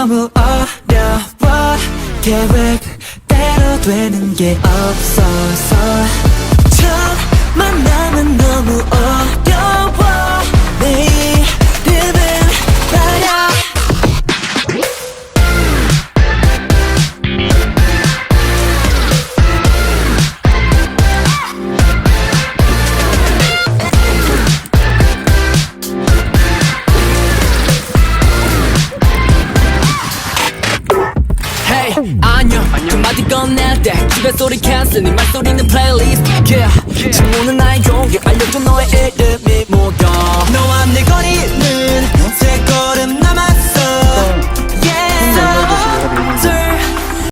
너무 어려워 계획대로 되는 게 없어서 첫 만남은 너무 어려워 내 이름은 말야 안녕 한마디 꺼낼 때 집에 소리 캔슬 네 말소리는 플레이리스트 yeah. 질문은 나의 고객 알려줘 너의 이름이 뭐야 너와 내 거리는